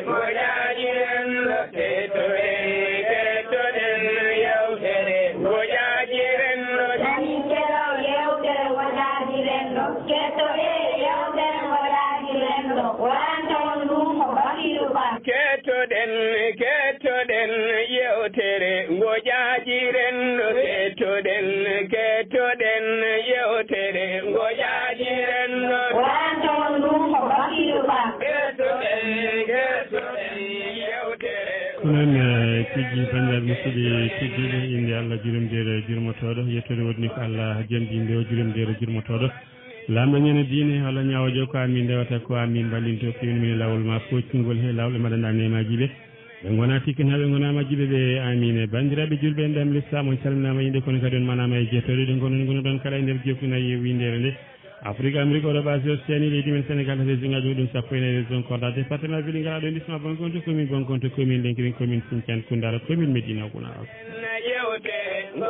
ngoƴaaji renndo kettore kettoɗen yewtere ngoƴaaji renndo nani keɗow yewtere ngoƴaaji renndo kettoɗe yewtere ngoƴaaji renndo waɗanta on ɗum ko Basiiru Ba kettoɗen yewtere ngoƴaaji renndo kettoɗen yewtere ngoƴaaji renndo waɗanta on ɗum ko Basiiru Ba kettoɗen yewtere konon tigi bandiraɓe musidɓe teddiɓe inde Allah juromdere jurmotoɗo yettode wodni ko Allah jandinde o juromdere jurmotoɗo lamdañene diine Allah ñawojo ko amin ndewata ko amin ballinto kimin min lawol ma foccingol he lawɓe mbaɗanɗa nemaji ɓe ɓe gona tikkin haɓe gonamaji ɓe ɓe amine bandiraɓe julɓe en ɗam l'islam on calminama yinde kono kadi on manama e jettode ɗe gonon gono ɗon kala e nder joftunayi windere nde Afrique Amérique oɗo base océanie leydi men Sénégal région ngaji muɗum sappo ene région Kolda département Vélingara ɗo ndisma Bangonto commune Lenkiring commune Sinthiane Koundara commune Médina Gounass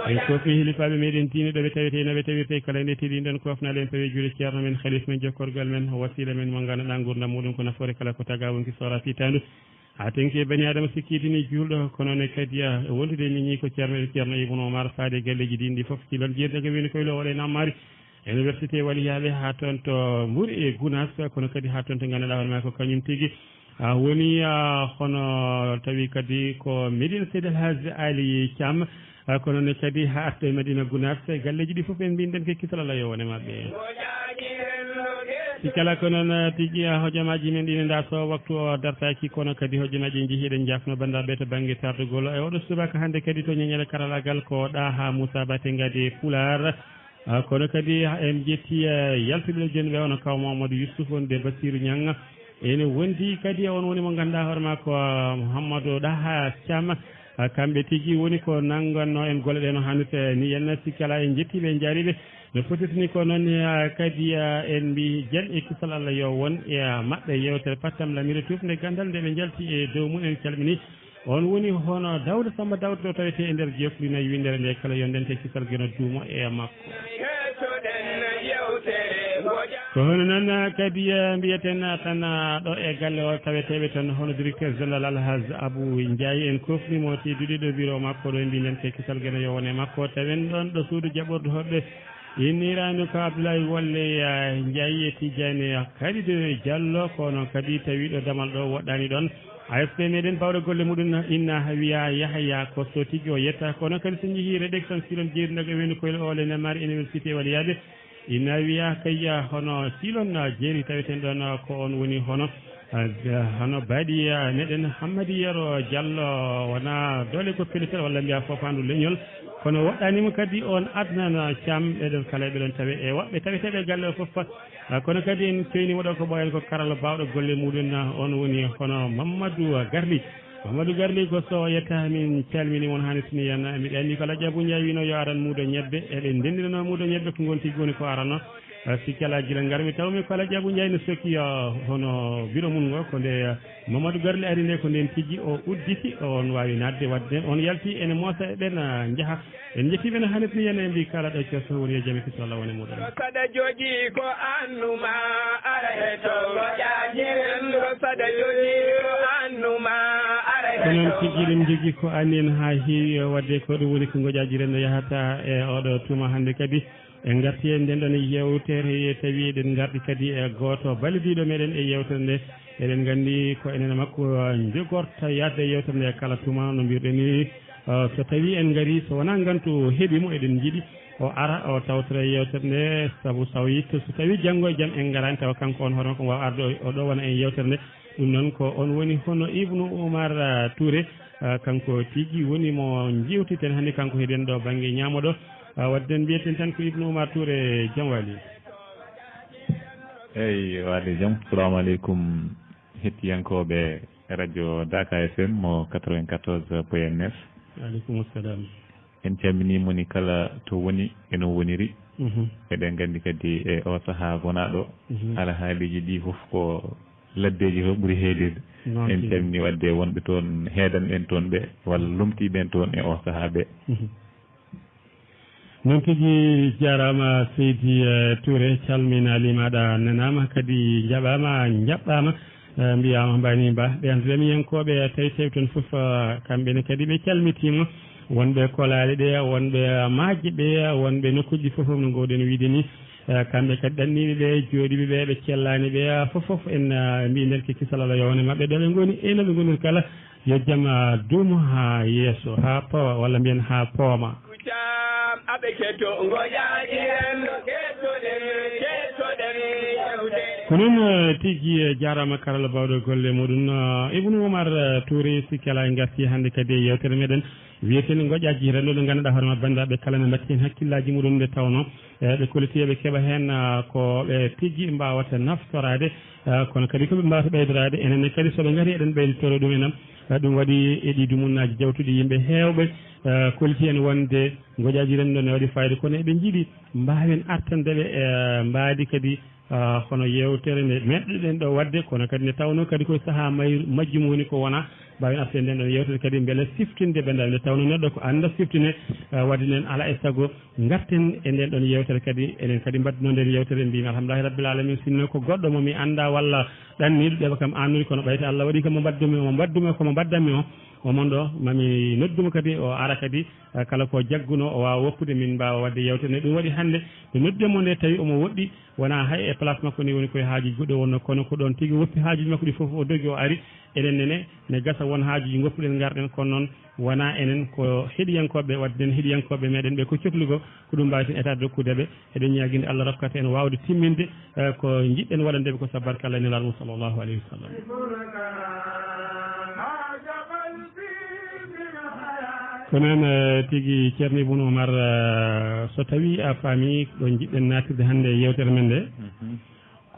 en fofi hilifaɓe meɗen tine ɗoɓe tawete noɓe tawirte kala nde tiɗin ɗon kofnale en pawi juuli ceerno men halif men jokkorgal men wasila men mo ganduɗa gurdam muɗum ko nafoore kala ko taga wonki sora fitandu ha tenki bani adama sikkitini julɗo kono ne kadi wondude ni ko ceerno Ibnu Umar faade galleji ɗin ɗi foof kilon jeeɗaga woni koye lo waɗe nammari université waliyaɓe ha toon to Mbour e Gounass kono kadi ha toon to ganduɗa hoorema ko kañum tigui woni hono tawi kadi ko Médine Seydi El Hadji Ali Thiam kono ne kadi ha arta e Madina Gounass galleji ɗi foof en mbinɗen ke kisal Allah yo wone mabɓe si kala ko noon tigui hojomaji men ɗine nda so waktu o dartaki kono kadi hojomaji jeehiɗen jafno bandaɓe to banggue tardugol e oɗo subaka hande kadi to ñeñele karallagal ko ɗaha Moussa Baté Ngadi Pular kono kadi en jetti yaltuɓe joni ɓe ono kaw Mamadou Youssouf wonde Basiiru Ñang ene wondi kadi on woni mo ganduɗa hoorema ko Mouhamadou Ɗaha Thiam kamɓe tigui woni ko nanganno en golle ɗe no hannirta ni henna sikkala en jettiɓe en jaariɓe no fotitini ko noon kadi en mbi jen e kisal Allah yo won e maɓɓe yewtere pattam lamire tufde gandal nde ɓe jalti e dow mum en calmini on woni hono Dawda Samba Dawda ɗo tawete e nder jeflinayi windere nde kala yo ndente kisal geno duumo e makko ko hono noon kadi mbiyeten tan ɗo e galle o taweteɓe tan hono directeur général Alhaji Abou Ndiaye en kofnimo tedduɗe ɗo bureau makko ɗo e mbinen te kisal geno yo wone makko tawen ɗon ɗo suudu jaɓɓorde hoɓɓe innirani ko Abdoulaye Wolle Ndiaye e Tidiane Kalidou Diallo kono kadi tawiɗo damal ɗo woɗɗani ɗon AFP meɗen bawɗo golle muɗum inna wiya Yahya Kosto tigui o yetta kono kadi so jeehi rédaction silon jeeridago woni koyle ole nemari université waliyade inna wiya kayya hono silon jeeri taweten ɗon ko on woni hono baɗi neɗen Hammadi Yero Diallo wona dole ko pellitel walla mbiya fofandu leñol kono woɗɗanima kadi on adnana Thiam ɓeɗon kala ɓeɗon tawe e woɓɓe taweteɓe galle o foof kono kadi en ceyni waɗo ko ɓoyen ko karalla bawɗo golle muɗum on woni hono Mamadou Garli ko so yetta min calmini won hannitini yen miɗa anndi ko Alhaji Abou Ndiaye wino yo aran muudo ñebbe eɗen ndendinano muudo ñebbe ko gonti woni ko arano sikki ala gila garmi tawmi ko Alhaji Abou Ndiaye no sokki hono bureau mum ngo ko nde Mamadou Garli ari nde ko nden tigui o udditi on wawi nadde wadde on yalti ene moosa eɗen jaaha en jettiɓe no hannitini yen e mbi kala ɗo ceerto woni e jaami kiso Allah woni muɗum saɗa jooƴi ko annuma ara he to ƴaƴirenɗo saɗa jooƴi ko annuma ko noon tigui ɗum jogui ko anni en ha heewi wadde ko ɗum woni ko ngoƴaji renno yahata e oɗo tuma hannde kadi en garti e nden ɗon yewtere tawi eɗen garɗi kadi e goto balidiɗo meɗen e yewtere nde eɗen gandi ko enen makko jogorta yadde yewtere nde kala tuma no mbirɗen ni so tawi en gaari so wona gantu heeɓimo eɗen jiiɗi o ara o tawtora yewtere nde saabu sawyitto so tawi janggo e jaam en garani tawa kanko on hono ko wawa arde o ɗo wona en yewtere nde ɗum noon ko on woni hono Ibnu Umar Tuure kanko tigui woni mo jiwtiten hannde kanko heeɗen ɗo banggue ñamoɗo wadde mbiyeten tan ko Ibnu Umar Touré jam wali eyyi waaleykum jaam assalamu aleykum hettiyankoɓe radio Daka FM mo 94.9 aleykum assalam en calminimo ni kala to woni eno woniri eɗen gandi kadi e o saaha gonaɗo ala haaliji ɗi foof ko laddeji to ɓuuri heedirde en calmini wadde wonɓe toon heedan en toon ɓe walla lomtiɓen toon e o saaha ɓe noon tigi jarama Seydi Touré calminali maɗa nanama kadi jaɓama jaɓɓama mbiyama mbani ba ɓen remiyankoɓe tawi tawi toon foof kamɓene kadi ɓe calmitima wonɓe kolaɗe ɗe wonɓe majje ɓe wonɓe nokkuji fof no gowɗen wiide ni kamɓe kadi ɗanniɓe ɓe jooɗiɓe ɓe ɓe cellani ɓe fof en mbiɗen ke kisalalah yowne mabɓe ɗo ɓe goni eno ɓe gonir kala yo jaam duumo ha yeeso ha powa walla mbiyen ha pooma aɓe ketto ngoƴaaji renndo kettoɗen yewde ko noon tigui jarama karalla bawɗo golle muɗum Ibnu Umar Tuure sikki ala en garti hannde kadi e yewtere meɗen wiyetene ngoƴaaji renndo ɗo ganduɗa hoorema bandiraɓe kala ne mbatti hen hakkillaji muɗum nde tawno ɓe kolitiɓe keeɓa hen ko ɓe tigui mbawata naftorade kono kadi koɓe mbawata ɓeydorade enenne kadi soɓe gaari eɗen ɓeyditoro ɗum enam ɗum waɗi e ɗi dumunaji jawtuɗi yimɓe hewɓe koliti en wonde ngoƴaaji renndo ne waɗi fayida kono eɓe jiiɗi mbawen artandeɓe mbaadi kadi hono yewtere nde meɗɗoɗen ɗo wadde kono kadi nde tawno kadi koye saaha majjum woni ko wona mbawen artede nden ɗon yewtere kadi beele siftinde ɓendaɓe nde tawno neɗɗo ko anda siftine wadde nen ala e saago garten e nden ɗon yewtere kadi enen kadi mbaddino nden yewtere mbimi alhamdulillahi rabbil alamin sinno ko goɗɗo momi anda walla ɗanniɗo ɗeɓa kam annude kono ɓayte Allah waɗi komo mbaddumi komo mbaddanmi o omon ɗo mami nodduma kadi o ara kadi kala ko jagguno o wawa woppude min mbawa wadde yewtere nde ɗum waɗi hannde ɓe noddemo nde tawi omo woɗɗi wona hay e place makko ni woni koye haajuji goɗɗo wonno kono ko ɗon tigui woppi haajuji makko ɗi foof o dogi o ari eɗen ne gasa won haajuji goppuɗen garɗen kono noon wona enen ko heɗiyankoɓe wadde nen heɗiyankoɓe meɗen ɓe ko cohlugo ko ɗum mbawi ten état dokkudeɓe eɗen ñaguinde Allah rokkata en wawde timminde ko jiɗɗen waɗandeɓe ko sabarkalla nelaɗo mum sallllahu alayhi wa sallam ko noon tigui ceerno Ibnu Umar so tawi a faami ɗo jiɗɗen natirde hannde yewtere men nde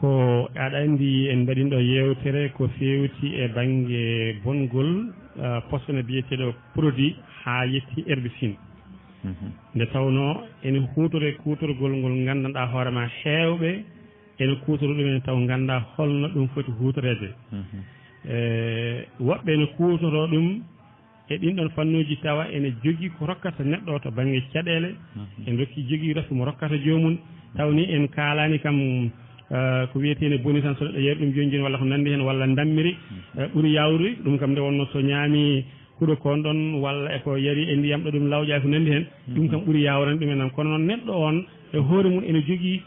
ko aɗa andi en mbaɗin ɗo yewtere ko fewti e banggue bongol posone biyeteɗo produit ha yetti herbicide nde tawno ene hutore kutorgol ngol gandanɗa hoorema hewɓe ene kutoro ɗum ene taw ganda holno ɗum foti hutorede woɓɓe ene kutoro ɗum e ɗin ɗon fannuji tawa ene jogui ko rokkata neɗɗo to banggue caɗele en rokki jogui rafi mo rokkata jomum tawni en kalani kam ko wiyetene boni tan so neɗɗo yeeri ɗum joni joni walla ko nandi hen walla dammiri ɓuuri yawrude ɗum kam nde wonno so ñaami huɗo kon ɗon walla eko yari e ndiyam ɗo ɗum lawƴa ko nandi hen ɗum kam ɓuuri yawrande ɗum enam kono noon neɗɗo on e hoore mum ene jogui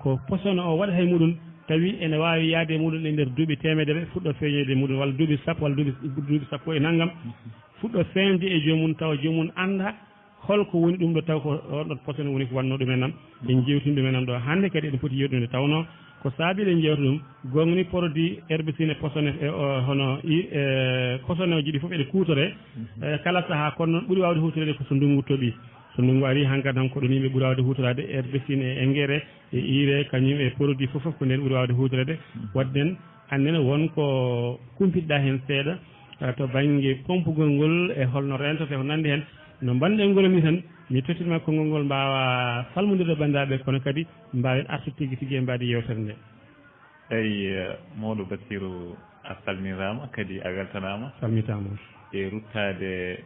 ko posone o waɗa hay muɗum tawi ene wawi yaade e muɗum e nder duuɓi temedere fuɗɗo feeñede e muɗum walla duuɓi sappo walla duuɓi sappo e naggam fuɗɗo feñde e jomum tawa jomum anda holko woni ɗum ɗo taw ko onɗon posone woni ko wanno ɗum enam en jewtini ɗum enam ɗo hannde kadi eɗen foti yewtude tawno ko saabi ɗen jewta ɗum gongni produit herbicide e posone hono posone oji ɗi foof eɗe kutore kala saaha kono noon ɓuuri wawde hutorede ko so ndungu tooɓi so ndungu ari hankkadi tan ko ɗon yimɓe ɓuuri wawde hutorade herbicide e engrais e urée kañum e produit fof ko nden ɓuuri wawde hutorede wadde nen annene wonko kumpiɗɗa hen seeɗa to banggue pompugol ngol e holno rentote ko nandi hen no mbanɗen ngol ni tan mi tottima konngol ngol mbawa salmodirde bandiraɓe kono kadi mbawen artude tigui tigui e mbadi yewtere nde eyi mawɗo Basiiru a salminama kadi a weltanama salmitama e ruttade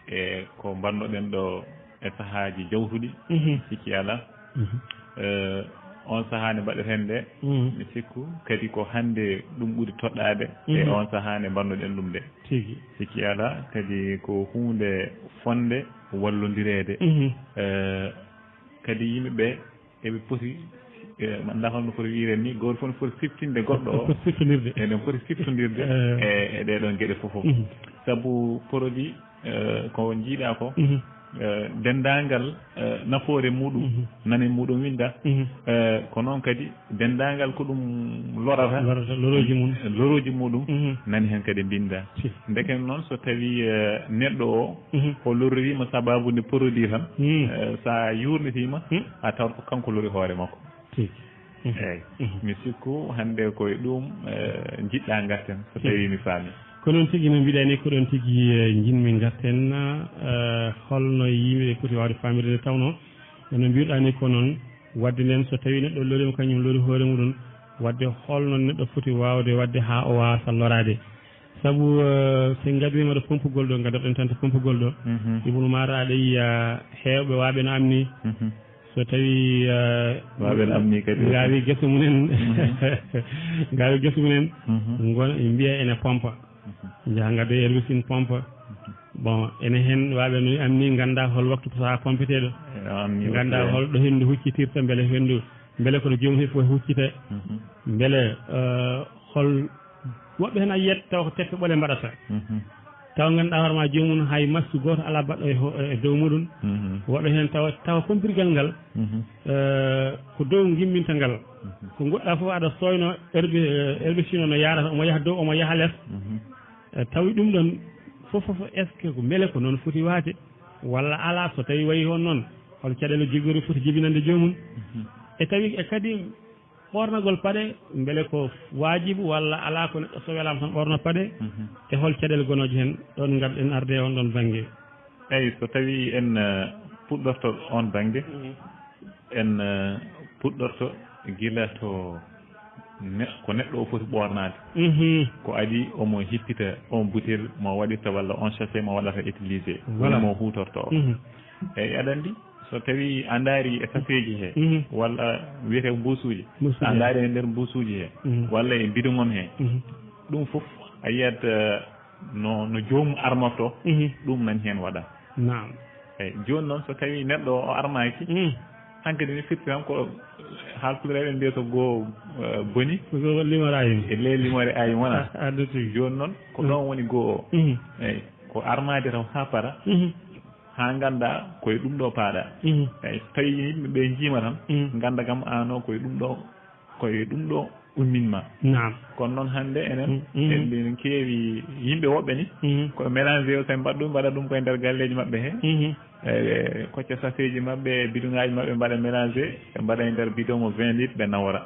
e ko mbannoɗen ɗo e sahaji jawtuɗi sikki ala on saaha nde mbaɗeten nde mi sikku kadi ko hannde ɗum ɓuri toɗɗade e on saaha nde mbannoɗen ɗum nde tigi sikki ala kadi ko hunde fonde wallodirede kadi yimɓeɓe eɓe poti anda holno foti wiren ni goto fof foti siftinde goɗɗo o siftonirde eɗen poti siftodirde e ɗeɗon gueɗe foof saabu produit ko jiiɗa ko dendagal nafoore muɗum nane muɗum winda ko noon kadi dendagal ko ɗum lorata loroji muɗum nani hen kadi binda ndeken noon so tawi neɗɗo o lorrima sababude produit tan sa yurnitima a tawat ko kanko lori hoore makko eyyi mi sikku hande koye ɗum jiɗɗa garten so tawi mi faami ko noon tigui no mbiɗani ko ɗon tigui jinmi garten holno yimɓe poti wawde famirde nde tawno no mbiruɗani ko noon wadde nden so tawi neɗɗo lorima kañum lori hoore muɗum wadde holno neɗɗo foti wawde wadde ha o wasa lorade saabu sen gadrima ɗo pompugol ɗo gadorɗen tan to pompugol ɗo Ibnu Umar aɗa yiya hewɓe waɓe no amni so tawi waɓen amni kadi gaawi gese mumen gaawi gese mumen gon mbiya ene pompa jaha gaddo herbicide pompa bon ene hen waɓe no amni ganda hol waktu saha pompeteɗo ganda hol ɗo hendu huccitirta beele hendu beele kono jomum he fof huccita beele hol woɓɓe hen a yiyat taw ko teffe ɓole mbaɗata taw ganduɗa hoore ma jomum hay masque goto ala baɗɗo e dow muɗum woɗɗo hen tawa pompirgal ngal ko dow gimminta ngal ko goɗɗa foof aɗa soyno herbicide no yarata omo yaaha dow omo yaaha less tawi ɗum ɗon fof est ce que ko beele ko noon foti waade walla ala so tawi wayi on noon hol caɗele jogori foti jibinande jomum e tawi e kadi ɓornagol paɗe beele ko wajibu walla ala ko neɗɗo so welama tan ɓorno paɗe e hol caɗele gonoje hen ɗon garɗen arde on ɗon banggue eyyi so tawi en puɗɗorto on banggue en puɗɗorto guila to ko neɗɗo o foti ɓornade ko adi omo hippita on butel mo waɗirta walla on sachet mo waɗata utilisé mo hutorto o eyyi aɗa andi so tawi a daari e safeji he walla wiyete mbusuji a daari e nder mbusuji he walla e bidongom he ɗum foof a yiyat no jomum armorto ɗum nani hen waɗa naam eyyi joni noon so tawi neɗɗo o armaki hankkadi ni firti tan ko haalpulaɓe mbiya to goo boni limore ayim e ley limore ayim wona adduti joni noon ko ɗon woni goo o eyyi ko armade taw ha para ha ganda koye ɗum ɗo paaɗa eyyi so tawi yimɓeɓe jiima tan ganda kam ano koye ɗum ɗo umminma naam kono noon hande enen en keewi yimɓe woɓɓe ni koye mélangé o tan mbaɗa ɗum koye nder galleji mabɓe he kocca safeji mabɓe bidongaji mabɓe mbaɗa mélangé ɓe mbaɗa e nder bidon mo 20 litres ɓe nawora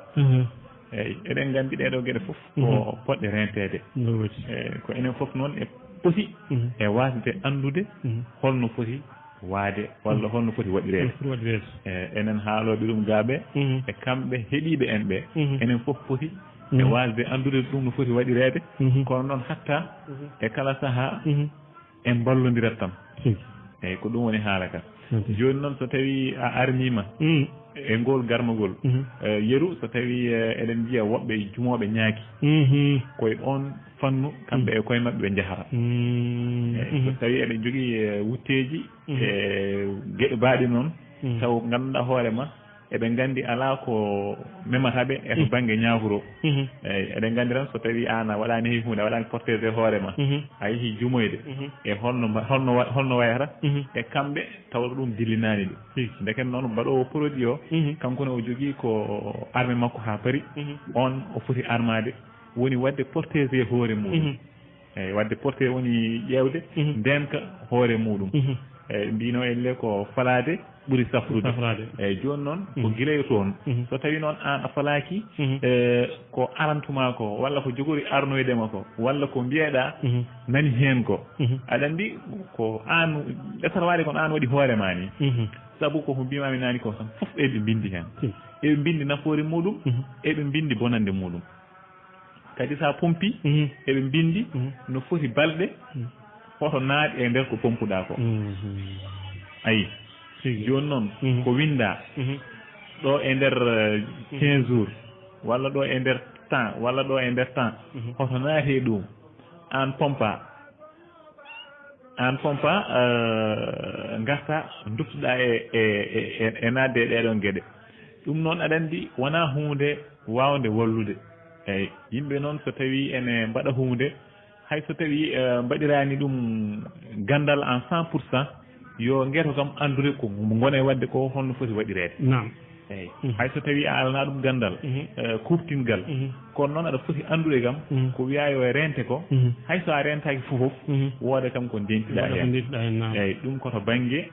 eyyi eɗen gandi ɗeɗo gueɗe foof ko poɗɗe rentede ko enen foof noon e poti e wasde andude holno foti waade walla holno foti waɗirede enen haaloɓe ɗum gaaɓe e kamɓe heeɗiɓe en ɓe enen foof poti e wasde andude ɗum no foti waɗirede kono noon hatta e kala saaha en ballodirat tan eyyi ko ɗum woni haala ka joni noon so tawi a armima e ngol garmagol yeru so tawi eɗen jiiya woɓɓe jumoɓe ñaaki koye on fannu kamɓe e koye mabɓe ɓe jahata eyyi so tawi eɗen jogui wutteji e gueɗe baaɗi noon taw ganduɗa hoorema eɓen gandi ala ko memataɓe e to banggue ñaakuro eyyi eɗen gandi tan so tawi an a waɗani hay hunde a waɗani protégé hoorema a yeehi jumoyde e holno wayata e kamɓe tawɗo ɗum dillinani ɗum ndeken noon mbaɗowo produit o kankone o jogui ko arme makko ha paari on o foti armade woni wadde protégé hoore muɗum eyyi wadde protégé woni ƴewde ndenka hoore muɗum eyyi mbino elle ko falade ɓuuri safrude eyyi joni noon ko guilay toon so tawi noon an a falaki ko arantuma ko walla ko jogori arnoydema ko walla ko mbiyeɗa nani hen ko aɗa andi ko an ɗesata waade kono an waɗi hoorema ni saabu koko mbimami nani ko tan foof eɓe bindi hen eɓe bindi nafoore muɗum eɓe bindi bonande muɗum kadi sa pompi eɓe bindi no foti balɗe hoto naaɗi e nder ko pompuɗa ko ayi joni noon ko winda ɗo e nder 15 jours walla ɗo e nder temps walla ɗo e nder temps hoto naate ɗum an pompa garta duttuɗa e nadde e ɗeɗon gueɗe ɗum noon aɗa andi wona hunde wawde wallude eyyi yimɓe noon so tawi ene mbaɗa hunde hay so tawi mbaɗirani ɗum gandal en 100% yo gueto kam andude ko gona e wadde ko holno foti waɗirede eyyi hay so tawi a alana ɗum gandal kuptingal kono noon aɗa foti andude kam ko wiya yo rente ko hay so a rentaki fofoof wooda kam ko dentiɗa hen eyyi ɗum koto banggue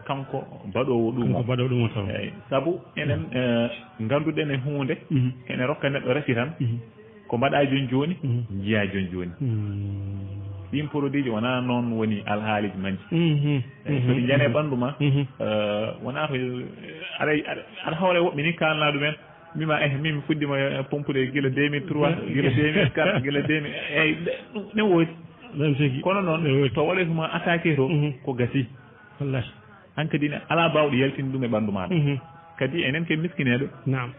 kanko mbaɗowo ɗum eyyi saabu enen ganduɗen e hunde ene rokka neɗɗo rasi tan ko mbaɗa joni jiiya joni ɗin produit ji wona noon woni alhaaliji manji soɗi jane ɓandu ma wona to aɗa hawre woɓɓe ni kalna ɗumen mima min fuɗɗima pompude guila 2003 guila 2004 guila 2000 eyyi ne woodi kono noon to waɗetuma attaqué to ko gasi wallahi hankkadi ne ala bawɗo yaltini ɗum e ɓanndu maɗa kadi enen ke miskineɗo nam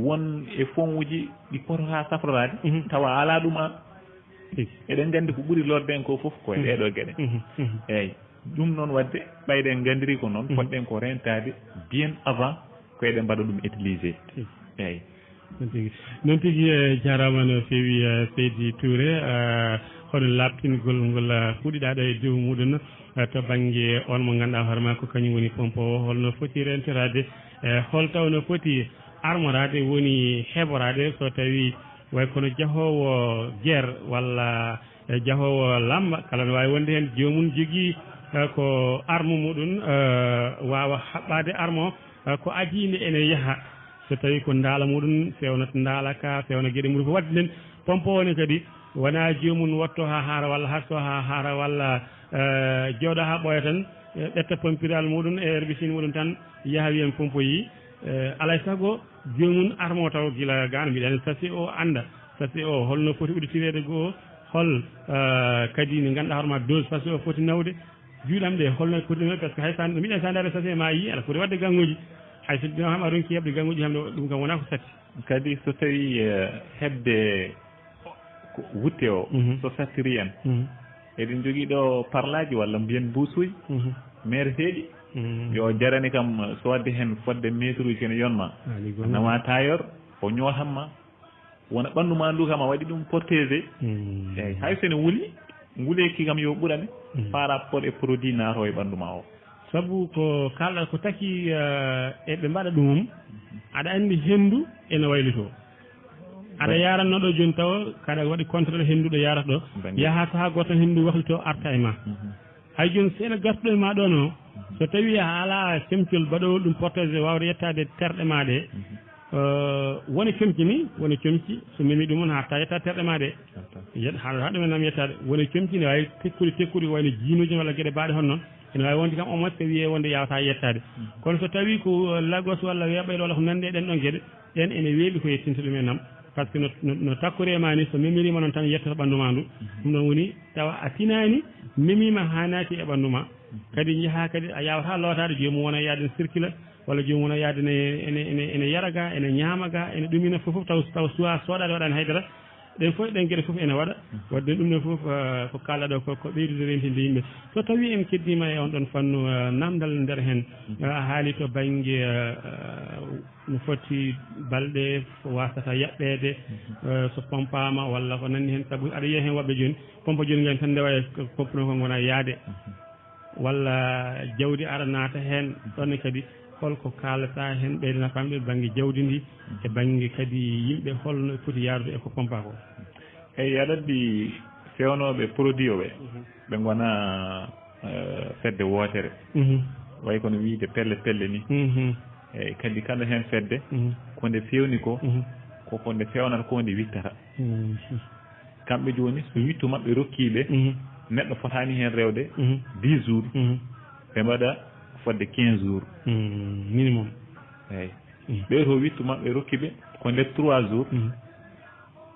won e fonguji ɗi poto ha safrorade tawa ala ɗum an eɗen gandi ko ɓuuri lorde en ko foof koye ɗeɗo gueɗe eyyi ɗum noon wadde ɓayɗen gandiri ko noon poɗɗen ko rentade bien avant ko eɗen mbaɗa ɗum utilisé eyyi noon tigui jarama no fewi seydi Tuure hono labtingol ngol huuɗiɗa ɗo e dow muɗum to banggue on mo ganduɗa hoore ma ko kañum woni pompe o holno foti rentirade hol tawno foti armorade woni heɓorade so tawi way kono jahowo guerre walla jahowo lamba kala no wawi wonde hen jomum jogui ko arme muɗum wawa haɓɓade arme o ko adinde ene yaaha so tawi ko ndaala muɗum fewnata ndaalaka fewna gueɗe muɗum ko wadde nden pompe o ne kadi wona jomum watto ha haara walla harto ha haara walla jooɗo ha ɓooya tan ƴetta pompiral muɗum e herbicide muɗum tan yaaha wiyen pompe yi alay saago jomum armo taw guila gano mbiɗen sasi o anda sasi o holno foti uditirede goo hol kadi ne ganduɗa hoorema dose sasi o foti nawde juuɗam ɗe holno foti nawde par ce que hay sa mbiɗen sa ndaare sasi ma yi aɗa foti wadde gangguji hay so ɗum a ronki heɓde gangguji hamɗe ɗum kam wona ko satti kadi so tawi hebde wutte o so sattiri en eɗen jogui ɗo parlaji walla mbiyen buusuji mereteɗi yo jarani kam so wadde hen fodde métre uji ene yonma nawa tailleur o ñootanma wona ɓanndu ma ndu kam a waɗi ɗum protégé eyyi hay sene wuuli nguuleki kam yo ɓurane par rapport e produit naato e ɓanndu ma o saabu ko kalɗa ko taki eɓe mbaɗa ɗumum aɗa andi hendu ene waylito aɗa yaranno ɗo joni taw kaɗa waɗi contrôle henduɗo yarata ɗo yaha saha goto hendu wahlito arta e ma hay joni so ene gartuɗo e ma ɗo no so tawi a ala semtol baɗowol ɗum protégé wawde yettade terɗe ma ɗe woni comci ni woni comci so memi ɗum on hatta yetta terɗe ma ɗe haɗa ɗumen nam yettade woni comci ne wawi tekkude wayno jiinuji walla gueɗe mbaɗe hon noon ene wawi wonde kam au moins so wiye wonde yawata yettade kono so tawi ko lagos walla weeɓayɗo walla ko nande ɗen ɗon gueɗe ɗen ene weeɓi ko yettinta ɗum e nam par ce que no takkori ma ni so memirima noon tan yettata ɓanndu ma ndu ɗum ɗon woni tawa a tinani memima ha naati e ɓanndu ma kadi jaaha kadi a yawata lootade jomum wona yaade ne circule walla jomum wona yaade ene yara ga ene ñaama ga ene ɗumina fof taw suwa soɗade waɗani haydara ɗen fof ɗen gueɗe fof ene waɗa wadde ɗum ɗon fof ko kalɗa ɗo ko ɓeydude rentinde yimɓe so tawi en keddima e on ɗon fannu namdal nder hen a haali to banggue no foti balɗe wasata yaɓɓede so pompama walla ko nanni hen saabu aɗa yiya hen waɓɓe joni pompe joni gañ tan ndewa pompe no ko gona yaade walla jawdi ara naata hen ɗonne kadi holko kalata hen ɓeydana famɓe banggue jawdi ndi e banggue kadi yimɓe holno foti yarude eko pompa ko eyyi aɗa andi fewnoɓe produit o ɓe ɓe gona fedde wootere way kono wiide pelle pelle ni eyyi kadi kala hen fedde ko nde fewni ko koko nde fewnata ko nde wittata kamɓe joni so wittu mabɓe rokkiɓe neɗɗo fotani hen rewde 10 jours ɓe mbaɗa fodde 15 jours minimum eyyi ɓe to wittu mabɓe rokkiɓe ko nder 3 jours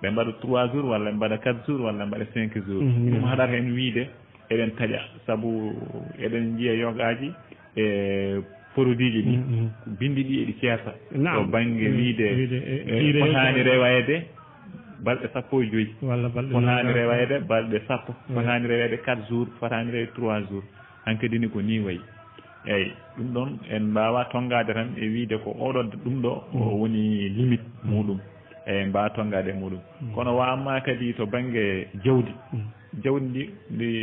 ɓe mbaɗa 3 jours walla ɓe mbaɗa 4 jours walla ɓe mbaɗa 5 jours ɗum haɗata hen wiide eɗen taaƴa saabu eɗen jiiya yogaji e produit ji ɗi bindi ɗi eɗi ceerta to banggue wiide fotani rewayde balɗe 15 fotani rewayde balɗe 10 fotani rewede 4 jours fotani rewede 3 jours hankkadi ni ko ni wayi eyyi ɗum ɗon en mbawa tongade tan e wiide ko oɗo ɗum ɗo woni limite muɗum e mbawa tongade e muɗum kono wamma kadi to banggue jawdi jawdi ndi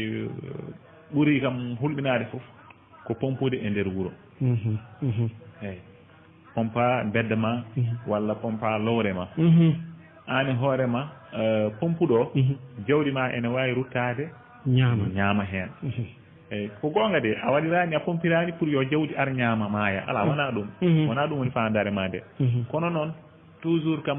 ɓuuri kam hulɓinade foof ko pompude e nder wuuro eyyi pompa bedda ma walla pompa lowre ma an hoorema pompuɗo jawdi ma ene wawi ruttade ñaama hen eyyi ko gonga de a waɗirani a pompirani pour yo jawdi ar ñaama maaya ala wona ɗum wona ɗum woni fandare ma nde kono noon toujours kam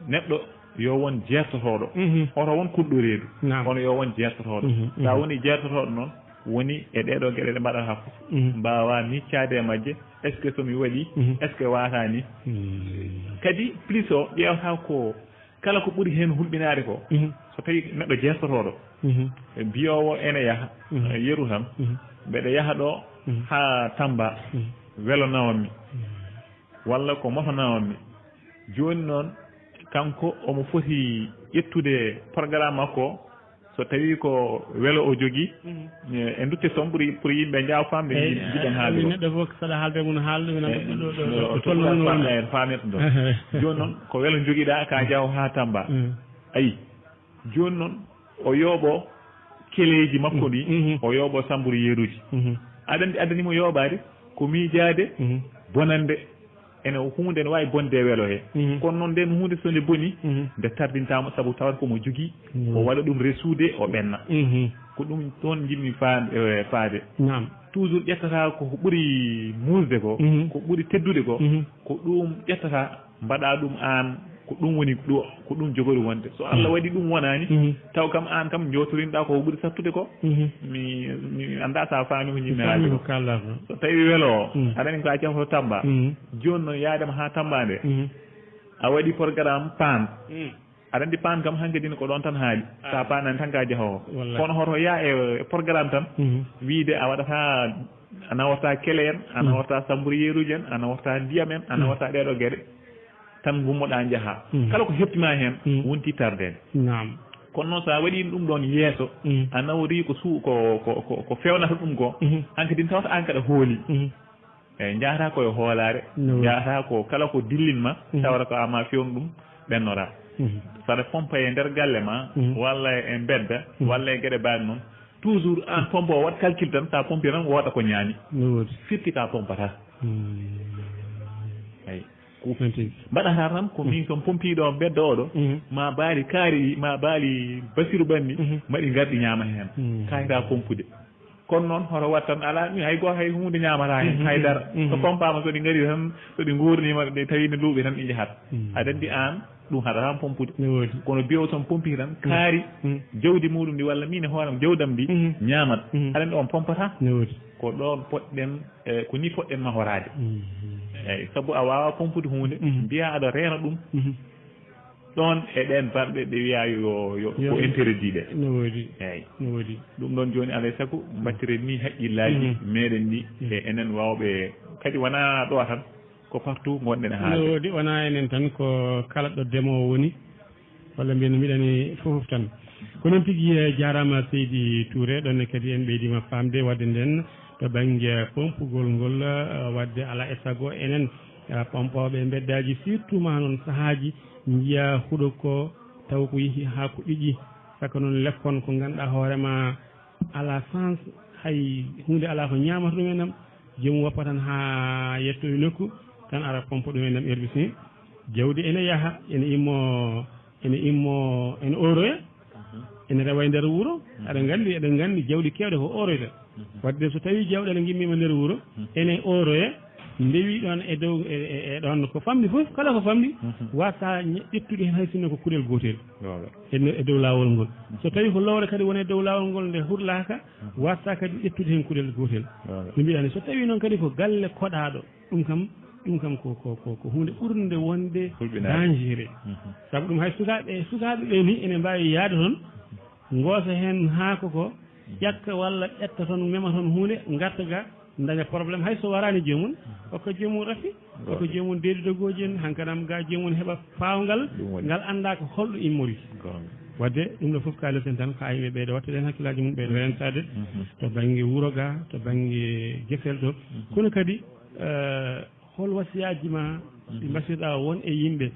neɗɗo yo won jertotoɗo oto won kurɗo reedu kono yo won jertotoɗo sa woni jertotoɗo noon woni e ɗeɗo gueɗe ɗe mbaɗata fof mbawa miccade e majje est ce que somi waɗi est ce que watani kadi plus o ƴewta ko kala ko ɓuuri hen hulɓinade ko so tawi neɗɗo jertotoɗo biyowo ene yaaha yeru tan mbeɗa yaaha ɗo ha Tamba welo nawammi walla ko moto nawammi joni noon kanko omo foti ƴettude programme makko so tawi ko welo o jogui e dutte toon pour yimɓe jaw famde jiɗen haalde neɗɗo fof saɗa haalde mum haalde ɗo famet ɗo joni noon ko welo joguiɗa ka jaw ha Tamba ayi joni noon o yooɓo keleji makko ɗi o yooɓo samburu yeruji aɗa addanimo yooɓade ko miijade bonande ene hunde ne wawi bonde welo he kono noon nden hunde so nde boni nde tardintama saabu tawat komo jogui o waɗa ɗum resude o ɓenna ko ɗum toon jinmi faade toujours ƴettata ko ɓuuri musde ko ko ɓuuri teddude ko ko ɗum ƴettata mbaɗa ɗum an ko ɗum woni ɗo ko ɗum jogori wonde so Allah waɗi ɗum wonani taw kam an kam jotorinɗa ko ɓuuri sattude ko mi anda sa faami ko jinmi haalde ko so tawi welo o aɗani ko a jam to Tamba joni noon yaadema ha Tamba nde a waɗi programme pan aɗa andi pan kam hankkadine ko ɗon tan haali sa panani tan ka jahowo kono hoto ya e programme tan wiide a waɗata a nawarta kele en a nawarta samburu yeruji en a nawarta ndiyam en a nawarta ɗeɗo gueɗe tan gummoɗa jaaha kala ko heptima hen wonti tardede kono noon sa waɗino ɗum ɗon yeeso a nawori ko ko fewnata ɗum ko hankkadin tawata an kaɗa hooli eyyi jahata koye hoolare jahata ko kala ko dillinma tawata ko ama fewnu ɗum ɓennora saɗa pompa e nder galle ma walla e bedda walla e gueɗe mbaɗi noon toujours an pompe o waɗ calcul tan sa pompi tan woɗa ko ñaami firti ka pompata eyyi mbaɗata tan ko min son pompiɗo bedda oɗo ma baali kaari ma baali Basiiru ɓanni mbaɗi garɗi ñaama hen kayita pompude kono noon hoto wat tan ala hay goto hay hunde ñamata hen haydara so pompama soɗi gaari tan soɗi gurnima ɗe tawino luuɓi tan ɗi jahat aɗa andi an ɗum haɗa tan pompude kono biyo son pompi tan kaari jawdi muɗum ndi walla min e hooram jawdam ndi ñamat aɗa andi on pompata ko ɗon poɗɗen ko ni poɗɗen mahorade eyyi saabu a wawa pompude hunde mbiya aɗa reena ɗum ɗon e ɗen balɗe ɗe wiya yo ko interdit ɗe eyyi ɗum ɗon joni alay saago battiren ni haqqillaji meɗen ɗi e enen wawɓe kadi wona ɗo tan ko partout gonɗen haalde woodi wona enen tan ko kala ɗo ndemowo woni walla mbiyen mbiɗani fof tan ko noon tigui jarama seydi Tuure ɗonne kadi en ɓeydima famde wadde nden to banggue pompugol ngol wadde ala e saago enen pompoɓe beddaji surtout ma noon sahaji jiiya huuɗo ko taw ko yeehi ha ko ɗiƴi saka noon lekkon ko ganduɗa hoorema ala sens hay hunde ala ko ñamata ɗum enam joomum woppa tan ha yettoye nokku tan ara pompe ɗum enam herbicide jawdi ene yaaha ene immo ene oroya ene rewa e nder wuuro eɗen gandi jawdi kewɗe ko oroyta wadde so tawi jawɗele gimmima nder wuuro ene oroya ndewi ɗon e dow e ɗon ko famɗi foof kala ko famɗi watta ƴettude hen hay sinno ko kuɗel gotel e dow lawol ngol so tawi ko lowre kadi woni e dow lawol ngol nde hurlaka watta kadi ƴettude hen kuɗel gotel no mbiɗani so tawi noon kadi ko galle koɗaɗo ɗum kam ko hunde ɓurde wonde dangereux saabu ɗum hay sukaɓe ɓe ni ene mbawi yaade toon goosa hen haako ko ƴakka walla ƴetta toon mema toon hunde garta ga daña probléme hay so warani jomum oko jomum rafi oko jomum dedidogoji en hankkadam ga jomum heeɓa fawgal ngal anda ko holɗo immori wadde ɗum ɗo foof kalisen tan ko ayɓe ɓeyɗo watta ɗen hakkillaji mum ɓeyɗo rentade to banggue wuuro ga to banggue guesel ɗo kono kadi hol wasiyaji ma ɗi mbasirɗa won e yimɓe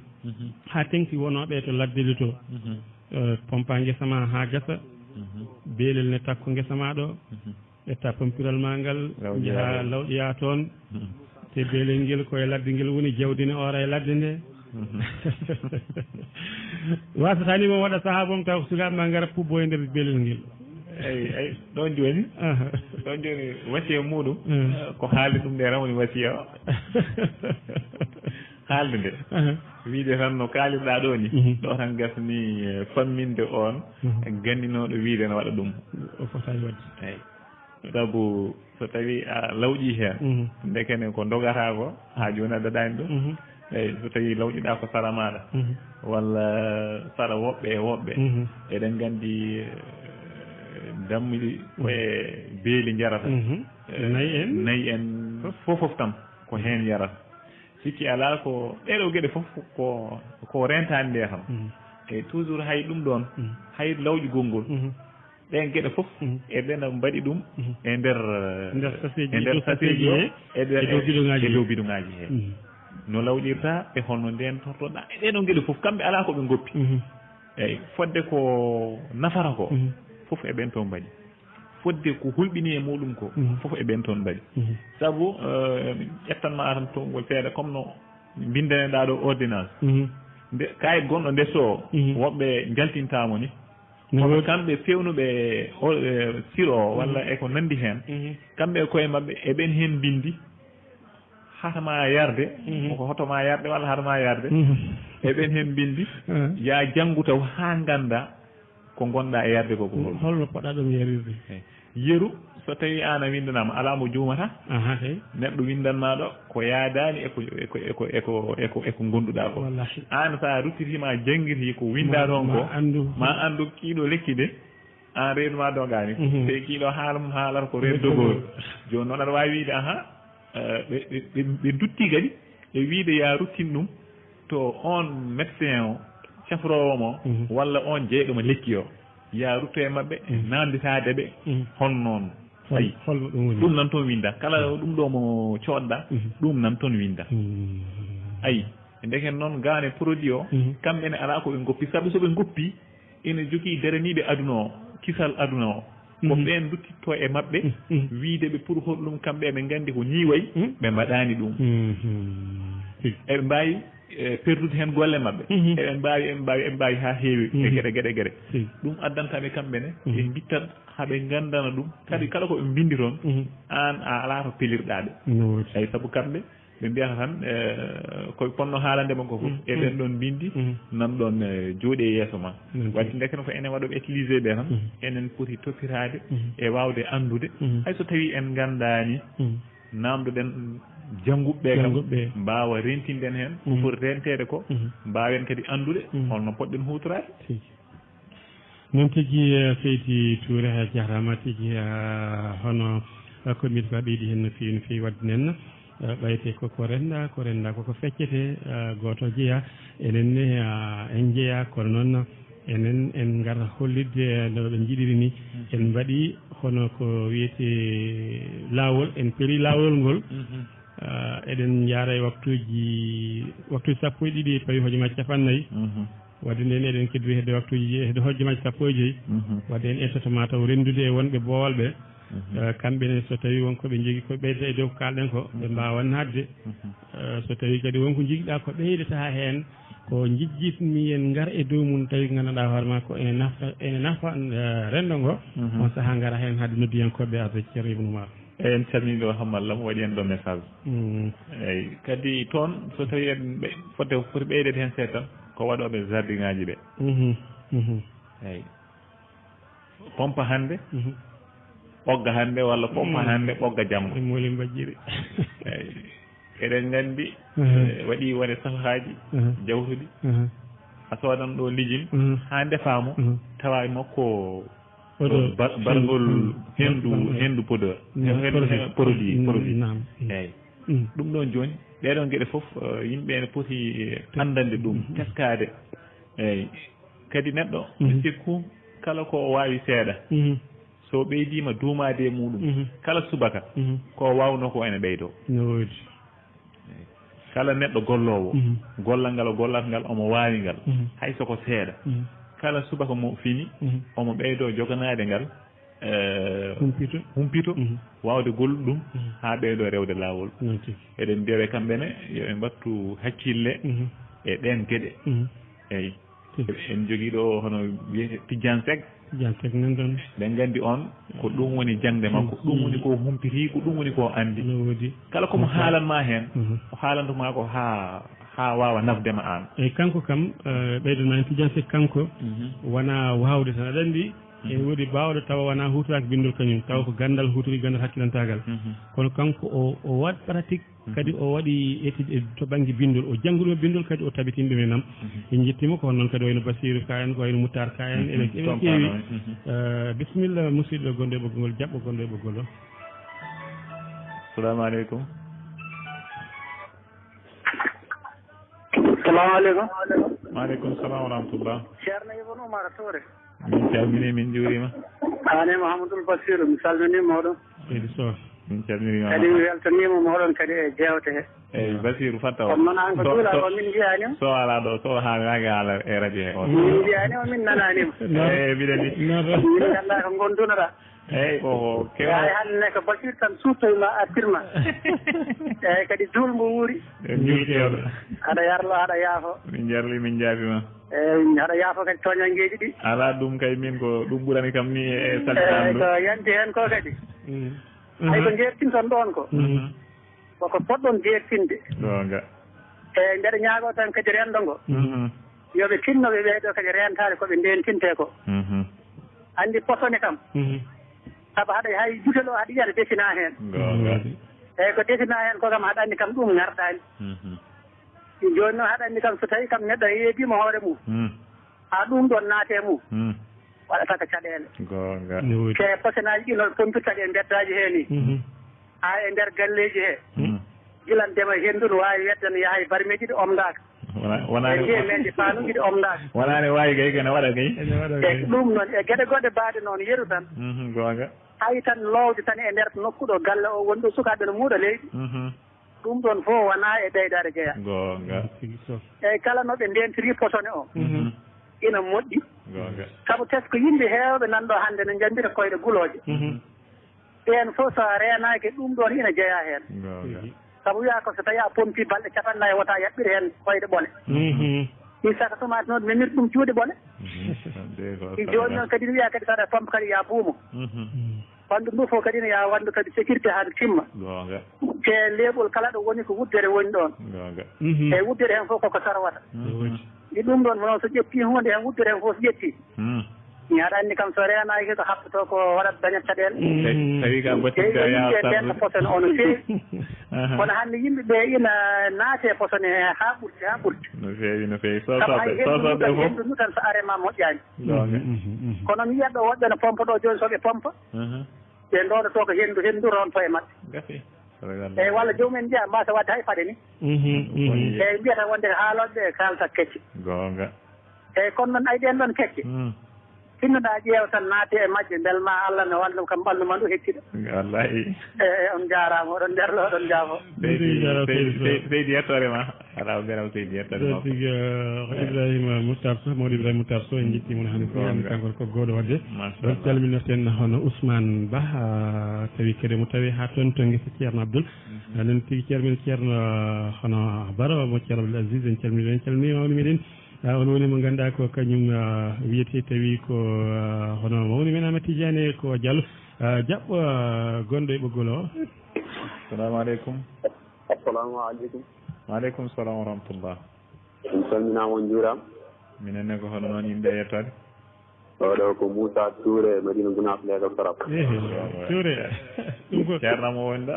ha tengti wonoɓe to laddeli to pompa guesa ma ha gasa beelel ne takko guesa ma ɗo ƴetta pompiral ma ngal jaaha lawƴoya toon te beelel ngel koye ladde ngel woni jawdi ne ora e ladde nde wasatani moom waɗa saaha boom taw ko sukaɓe ma gara pubbo e nder beelel ngel eyyi ɗon joni wasiya muɗum ko haalde ɗum nde tan woni wasiya o haalde nde wiide tan no kalirɗa ɗo ni ɗo tan gasni famminde on gandinoɗo wiide ne waɗa ɗum o fotani wadde eyyi sabu so tawi a lawƴi hen ndekene ko dogata ko ha joni a daɗani ɗum eyyi so tawi lawƴiɗa ko sara maɗa walla sara woɓɓe e woɓɓe eɗen gandi dammuɗi koye beeli jarata nayyi en fof tam ko heen yarata sikki alaa ko ɗeɗo geɗe fof ko rentani nde kam e toujours hay ɗum ɗon hay lawƴi gongol ɗen geɗe fof e ɓena mbaɗi ɗum e nder saseji o e dow biɗoŋaji he no lawƴirta e holno nden tortoɗa e ɗeɗo geɗe fof kamɓe ala ko ɓe goppi eyyi fodde ko nafara ko fof e ɓen toon mbaɗi fodde ko hulɓini e muɗum ko fof e ɓen toon mbaɗi saabu ƴettanma tan tongol seeɗa comme no bindaneɗa ɗo ordonnance nde kayit gonɗo ndeso woɓɓe jaltintamo ni kono kamɓe fewnuɓe siro walla eko nandi hen kamɓe koye mabɓe eɓen hen bindi hatama yarde ko hotoma yarde walla hatama yarde eɓen hen bindi ya janggu taw ha ganda ko gonɗa e yarde koko holno poɗɗa ɗum yarirde yeru so tawi an a windanama ala mo juumata neɗɗo windanmaɗo ko yaadani eko gonduɗa ko an sa ruttitima jangguiti ko winda toon ko ma andu kiiɗo lekki de an reeduma dogani te kiiɗo haalata ko renndogol joni noon aɗa wawi wiide ɓe dutti kadi e wiide ya ruttin ɗum to on médecin o cafrowomo walla on jeeyɗoma lekki o ya rutto e mabɓe namditade ɓe hon noon ayi ɗum nan toon winda kala ɗum ɗo mo coɗɗa ɗum nan toon winda ayi ndeken noon gane produit o kamɓene ala ko ɓe goppi saabu soɓe goppi ene jogui daraniɓe aduna o kisal aduna o ko ɓen duttitto e mabɓe wiideɓe pour hoɗum kamɓe ɓe gandi ko ñiiway ɓe mbaɗani ɗum eɓe mbawi perdude hen golle mabɓe eɓe mbawi ha heewi e gueɗe ɗum addantaɓe kamɓene ɓe bittat haɓe gandana ɗum kadi kala ko ɓe bindi toon an a ala to pelirɗaɓe eyyi saabu kamɓe ɓe mbiyata tan koye ponno haalandema ko fof eɗen ɗon bindi nan ɗon jooɗi e yeeso ma wadde ndekene ko enen waɗoɓe utilisé ɓe tan enen poti toppitade e wawde andude hayso tawi en gandani namdoɗen jangguɓeɓe kam mbawa rentinden hen ko foti rentede ko mbawen kadi andude holno poɗɗen hutorade noon tigui Seydi Touré ha jarama tigui hono ko mbiɗa ko ɓeydi hen no fewi wadde nen ɓayte koko renda koko feccete goto jeeya enenne en jeeya kono noon enen en gara hollidde no ɓe jiiɗiri ni en mbaɗi hono ko wiyete lawol en peeri lawol ngol eɗen jaara e waktuji sappo e ɗiɗi pawi hojomaaji capannayyi wadde nden eɗen keddoyi hedde waktuji hedde hojomaaji sappo e joyyi wadde en ettotoma taw rendude e wonɓe boowalɓe kamɓene so tawi wonko ɓe jogui ko ɓeyda e dow ko kalɗen ko ɓe mbawan nadde so tawi kadi wonko jiiɗiɗa ko ɓeydata hen ko jijjitmi en gar e dow mum tawi ganduɗa hoorema ko ene nafa rendo ngo on saaha gara hen haade noddiyankoɓe asa ceerno Ibnu Umar en calminiɗo Hammallah mo waɗi en ɗo message eyyi kadi toon so tawi en fodde foti ɓeydede hen seeɗa tan ko waɗoɓe jardin ngaji ɓe eyyi pompa hande ɓogga hande walla pompa hande ɓogga jamma moli mbajjiri eyyi eɗen gandi waɗi wone safahaji jawtuɗi a soodan ɗo lijim ha ndefamo tawa makko bargol hendu podeur produit eyyi ɗum ɗon joni ɗeɗon gueɗe foof yimɓe ne poti andande ɗum teskade eyyi kadi neɗɗo sikku kala ko wawi seeɗa so ɓeydima duumade e muɗum kala subaka ko wawno ko ene ɓeydo kala neɗɗo gollowo gollal ngal o gollata ngal omo wawi ngal hay soko seeɗa kala subaka mo fini omo ɓeydo joganade ngal humpito wawde gollude ɗum ha ɓeydo rewde lawol eɗen mbiyaɓe kamɓene yoɓe mbattu hakkille e ɗen gueɗe eyyi en jogui ɗo hono wiyete pijjan seg nan ɗon ɓen gandi on ko ɗum woni jangde makko ɗum woni ko humpiti ko ɗum woni ko andi kala komo haalanma hen o haalantuma ko ha wawa nafdema an eyyi kanko kam ɓeydanani pijjan seg kanko wona wawde tan aɗa andi ene woodi bawɗo tawa wona hutoraki bindol kañum tawa ko gandal hutori gandal hakkilantagal kono kanko o waɗ pratique kadi o waɗi étude to banggue bindol o jangguɗo bindol kadi o tabitini ɗum e nam en jettima ko noon kadi wayno Basiiru ka en ko wayno Moutar ka en eɓe keewi bisimilla musidɗo gonɗo e ɓoggol jaɓɓo gonɗo e ɓoggol o. Assalamu aleykum. Assalamu aleykum. Waaleykum salam wa rahmatullah. Ceerno Ibnu Umar Tuure. Min calmini min juurima. Ane Mouhamadoul Basiiru mi salminima oɗon. seydi Sow. Min calminima. Kadi mi weltanima moɗon kadi e jewte he. eyyi Basiiru fatta o. kono noon an ko duula o min jiyanima. So ala ɗo so haanaki haala e radio he o. min jiyanima min nananima. eyyi mbiɗa ni. min ganda ko gondunoɗa. eyyi koko kewa. ay hannde ko Basiiru tan suttoyma artirma. eyyi kadi julmbo wuuri. juulkewɗo. aɗa yarlo aɗa yaafo. min jarli min jaabima. eyyi aɗa yaafo kadi toñangueji ɗi. ala ɗum kay min ko ɗum ɓurani kam ni e eyyi saltinandu. ko yanti hen ko kadi. hay ko jertinton ɗon ko. koko poɗɗon jertinde. gonga. eyyi mbeɗa ñaago tan kadi renndo ngo. yoɓe tinnoɓe ɓeeɗo kadi rentade koɓe ndentinte ko. andi posone kam. saabu haɗa hay jutel o haɗa yiyata desina heen. gonga. eyyi ko desina heen ko kam haɗa anndi kam ɗum garɗani. joni noon haɗa anndi kam so tawi kam neɗɗo yeedima hoore mum. ha ɗum ɗon naate mum. waɗata ko caɗeele. gonga. te posenaji ɗi noon pompirtaɗe e mbeddaji he ni. ha e nder galleji he. gilantema henndu no wawi wedden yaha e barmeji ɗi omdaka. wonani meji fanuji ɗi omdaka. wonani wawi gay kene waɗa gay. e ɗum noon e gueɗe goɗɗe mbaɗe noon yeru tan. gonga. hayi tan lowde tan e nder nokkuɗo galle o wonɗo sukaɓe no muuɗa leydi. ɗum ɗon fof wona e ɓeydare jeeya. gonga. eyyi kala noɓe ndentiri posone o. ina moƴƴi. gonga. saabu tesko yimɓe hewɓe nanɗo hannde ne jambira koyɗe guloje. ɓen fof so renaki ɗum ɗon ina jeeya hen. gonga. saabu wiya ko so tawi a pompi balɗe capannayyi wota yaɓɓiri hen koyɗe ɓole. ɗi saka tomate noon memir ɗum juuɗe ɓole. joni noon kadi wiya kadi saɗa pompe kadi ya buumo. wandu ndu fof kadi ne ya wandu kadi sécurité hade timma. gonga. te leeɓol kala ɗo woni ko wuddere woni ɗon. gonga. e wuddere hen fof koko sarwata. ɗi ɗum ɗon noon so ƴetti hunde hen wuddere hen fof so ƴetti. mi aɗa anndi kam so renaki ko haptoto ko waɗat dañat caɗele. tawi ka bottidde yimɓe ɓenno posone o no feewi. kono hannde yimɓe ɓe ina naate posone he ha ɓurti ha ɓurti. no feewi no feewi sosoɓe fof nu tan so arema moƴƴani. kono mi yiyat ɗo woɓɓe no pompa ɗo joni soɓe pompa ɓe ndoɗoto ko henndu ronto e maɓɓe. eyyi walla jomumen mbiya mbasa wadde hay faɗe ni. eyyi mbiyata wonde haaloɓe kalta kecce. gonga. eyyi kono noon ay ɗen ɗon kecce tinnoɗa ƴeewa tan naate e majje bel ma Allah ne walla kam ɓallu ma ndu hettiɗo. wallahi. eyyi on jarama oɗon nderlo oɗon jaafo. seydi yettore ma ala beram seydi yettore ma tigi Ibrahima Moutar Sow mawɗo Ibrahima Moutar Sow en jettimo hande fo hande kanko ko goɗo wadde ɗon calminirten hono Ousmane Ba tawi kadi mo tawi ha toon to guesa ceerno Abdoul noon tigui ceermin ceerno hono Baro mo ceerno Abdoul Aziz en calmini mawni meɗen on woni mo ganduɗa ko kañum wiyete tawi ko hono mawni men Amadou Tidiane ko Diallo jaɓɓo gonɗo e ɓoggol o. assalamu aleykum. assalamu aleykum. waaleykum salam wa rahmatullah. min salminama on juurama. minenne ko hono noon yimɓe yettode. oɗo ko Moussa Tuure Madina Gounass Lego Sorab. Tuure ɗum ko ceerno mo woni ɗo.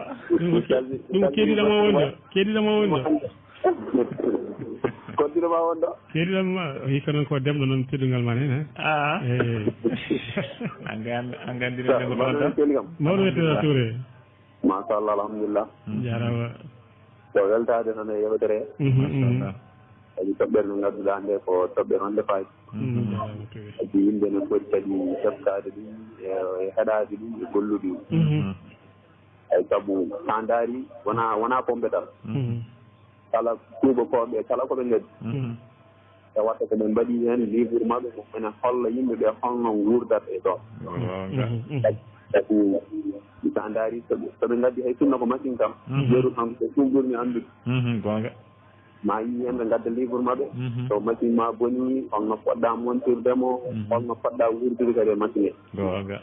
ɗum keɗiɗamo woni ɗo koddiɗoma won ɗo keɗiɗama hikka noon ko demɗo noon teddugal ma hen an gandiri ko ɗon mawɗo wettata Tuure machallah alhamdulillah jarama so weltade noon e yewtere kadi toɓɓere nde ngannduɗaa nde ko toɓɓere noon defaji kadi yimɓe no foti kadi heftade ɗum e heɗade ɗum e gollude ɗum ay sabu sa daari wona pompe tan kala tuubakoɓe kala koɓe ngadi e watta ko ɓe mbaɗi heen livre maɓɓe ene holla yimɓe ɓe holno guurdata e ɗon sabu sa daari soɓe ngaddi hay sunna ko machine kam jeeru kam ko ɗum ɓurmi anndude gonga ma yi heen ɓe ngadda livre maɓɓe so machine ma boni holno poɗɗa montirdemo holno poɗɗa wurdude kadi e machine gonga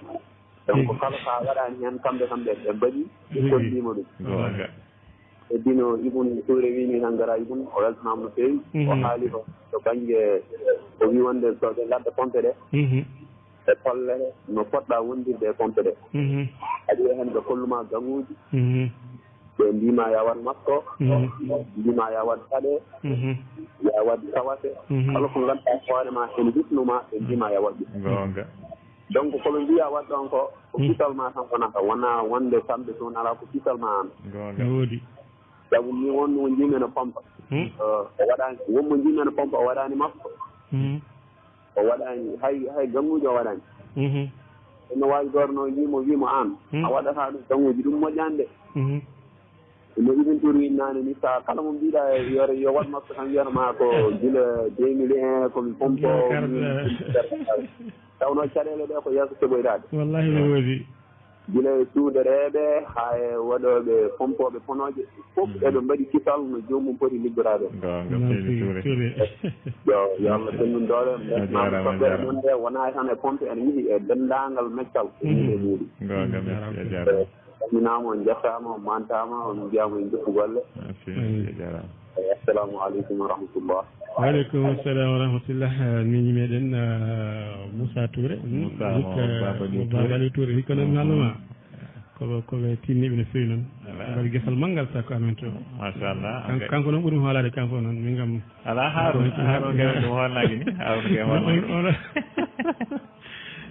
donc kala sa waɗani heen kamɓe ɓe mbaɗi ɓe kollima ɗum gonga e dino Ibnu Tuure wini tan gara Ibnu o weltanama no feewi o haali to baŋnge o wi wonde so ɓe ngadda pompe ɗe e tolle no poɗɗa wondirde e pompe ɗe aɗi heen ɓe kolluma gaŋuji ɓe mbima ya wat makko mbima ya wat saɗe ya wat tawate kala ko ganduɗa hoorema ene jutnuma ɓe mbima ya waɗ ɗum gonga donc koɓe mbiya wat ɗon ko kisal ma tan wonata wona wonde samde toon ala ko kisal ma an gonga woodi sabu ni wonmo jimeno pompa o waɗani wonmo jimeno pompa o waɗani makko o waɗani hay ganguji o waɗani no wawi gorno wimo an a waɗata ɗum ganguji ɗum moƴƴani de no Ibnu Tuure nane ni sa kala mo mbiɗa yo waɗ makko tan wiyanma ko gila 2001 komi pompo tawno caɗele ɗe ko yeeso keɓoyɗade wallahi no woodi gila suudereɓe ha waɗoɓe pompoɓe ponoje fof eɓe mbaɗi kisal no jomum poti liggorade yo Allah tennun doole toɓɓere mon nde wona tan e pompe ene yiiɗi e dendagal meccal ine muɗum minama on jettama on mantama on mbiyama en jokku golle assalamu aleykum wa rahmatullah waaleykum assalam wa rahmatullah miñi meɗen Moussa Tuure babali Tuure hikka noon halluma koɓe tinniɓe no fewi noon mbaɗi guesal manggal sakko amen to machallah kanko noon ɓuuri hoolade kanko noon min kam ala haaro ɗum hoolnaki ni haaro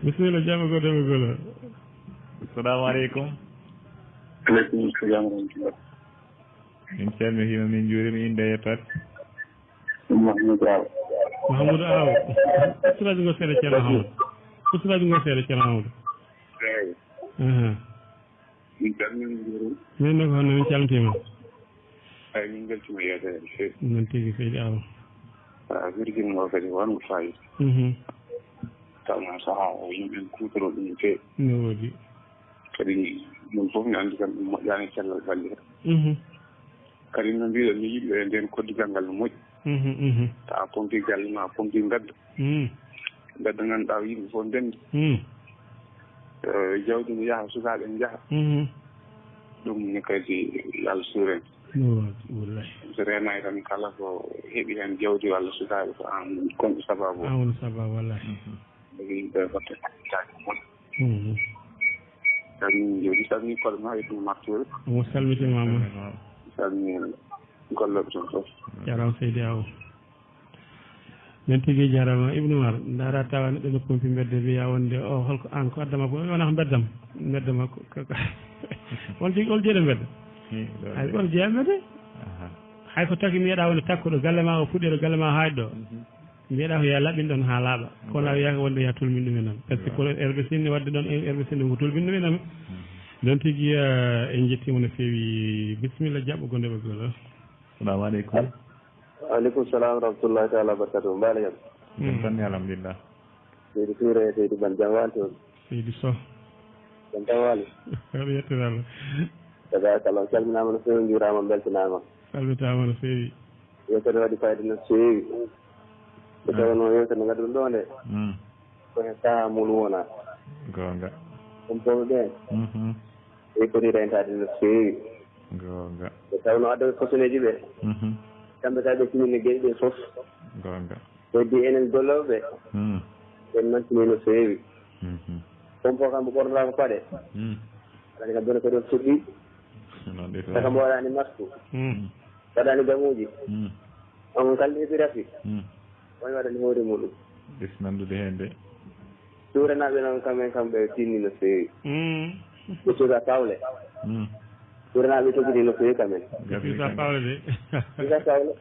bisimilla jamma go dema golo assalamu aleykum aleykum salam wa rahmatullah min calmitima min juurima inde yettade Mahamadou Aw Mahamadou Aw ustaraji ngo seeɗa ceerno Hamadou ustaraji ngo seeɗa ceerno Hamadou min calmini juurum min ne ko honno min calmitima ay min beltima yeetere no feewi noon tigui seydi Aw virgin ngo kadi wonko fayida tawno saaha o yimɓen kutoro ɗum no feewi no woodi kadi ɗum fof mi andi kam ɗum moƴƴani cellal ballira kadi no mbiɗon ni yimɓe e nden koddigal ngal no moƴƴi ta pompi galle ma pompi mbedda mbedda ganduɗa yimɓe fof ndendi jawdi no yaaha sukaɓe en jaaha ɗum ne kadi Allah suuren wallahi so renaki tan kala ko heeɓi hen jawdi walla sukaɓe ko an gonɗo sababu an sababu wallahi yimɓe batte taaki moƴƴi kadi joni salmini koɗe ma e ɗum martude mo salmitimama salmini golloɓe toon fof jarama seydi Aw men tigui jarama Ibnu Umar dara tawa neɗɗo no pompi mbedde mbiya wonde o holko an ko addama ko wona ko beddama on jogui ol jeeɗe mbedda hay on jeeya mbedde hay ko taki mbiyeɗa wonde takkuɗo galle ma o fuɗɗiɗo galle ma haaɗi ɗo mbiyeɗa ko ya laɓɓin ɗon ha laaɓa kono a wiyaka wonde ya tulmin ɗum enam par ce que ko herbe sinni wadde ɗon herbe sinni ko tulmin ɗum enam ɗon tigui en jettimo no fewi bisimilla jaɓɓo gondeɓe golo assalamu aleykum aleykum salam wa rahmatullahi taala wa barakatuh mbaɗa hen ɗum tanni alhamdulillah seydi Tuure seydi ban jam wali toon seydi Sow jam tan wali aɗa yettere Allah tabaarakallah calminama no fewi juurama beltanama salmitama no fewi yewtere waɗi fayida no fewi so tawno yewtere no gadduɗo ɗo nde ko hen saaha muɗum wona gonga ɗum pompe ɓen ɓe poti rentade no fewi gonga so tawno addaɓe façonneji ɓe kamɓe ka ɓe timini gueɗe ɗe foof gonga heddi enen golloɓe ɓen mantini no fewi pompo kam ɓe ɓornata ko paɗe aɗani kam bone kadi on fuɗɗi saka mbo waɗani masque waɗani gamuji on kalli epirafi woni waɗani hoore muɗum ɓes nandude hen de suuranaɓe noon kamen kamɓe tinni no fewi ɓe suusa pawle suuranaɓe togidi no fewi kamen suusa pawle de suusa pawle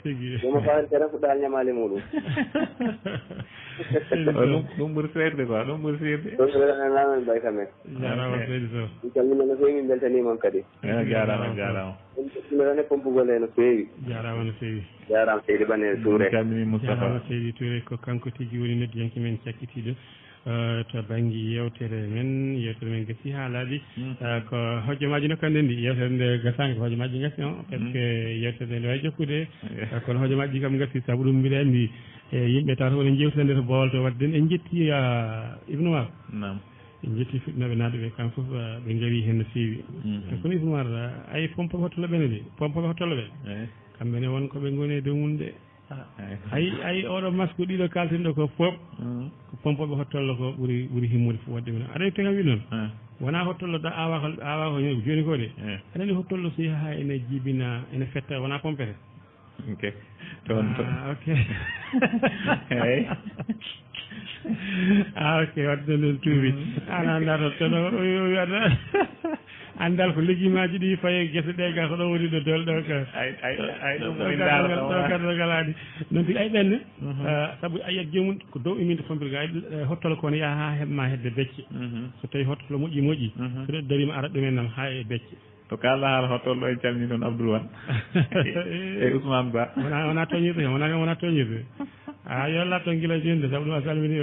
tigui yomo fawante tan fuɗɗa hal ñamale muɗum ɗum ɓuuri seerde quoi ɗum ɓuuri seerde ɗum ɗoɗananamen ɓay kamen jarama seydi Sow mi calmina no fewi min beltanimon kadi jarama ɗumɗone pompugol e no fewi jarama no fewi jarama seydi ɓane Tuure calmini Moustapha jarama seydi Tuure ko kanko tigui woni noddiyanke men cakkitiɗo to banggue yewtere men gasi ha laaɓi ko hojjomaji no kandi ndi yewtere nde gasani ko hojjomaji gasi on par ce que yewtere nde wawi jokkude kono hojjomaji kam gasi saabu ɗum mbiɗa andi yimɓe tawata wona jewtide nde to bowal to wadde en jetti Ibnu Umar en jetti fuɗɗinoɓe naaɓe ɓe kamɓe foof ɓe gaari hen no fewi kono Ibnu Umar ay pompoɓe hottollo ɓene de pompoɓe hottollo ɓe kamɓene wonko ɓe goni e dow mum de ay oɗo masque ɗiɗo kaltinɗo ko fof ko pompoɓe hottollo ko ɓuuri himmude fof wadde men aɗa te kam wi noon wona hottollo da awa ko joni ko de aɗa andi hottollo so yaha ene jibina ene fetta wona pompete ok toon ok eyyi ok wadde noon tuubi an anda toon wiyaɗa andal ko ligguimaji ɗi faye guese ɗe ga ko ɗo woni ɗo dol ɗo ka ay ɗum ɗo galani noon tigui ay ɓenne saabu ayiyat jomum ko dow iminde pompirga hottolo ko ne yaaha ha heɓma hedde becce so tawi hottolo moƴƴi so ɗo darima arat ɗumen nam ha e becce to kalɗa haala hottollo en calmini noon Abdoul Wane e Ousmane Ba wona toñirde wona toñirde yo latto guila joni de saabu ɗum a salmini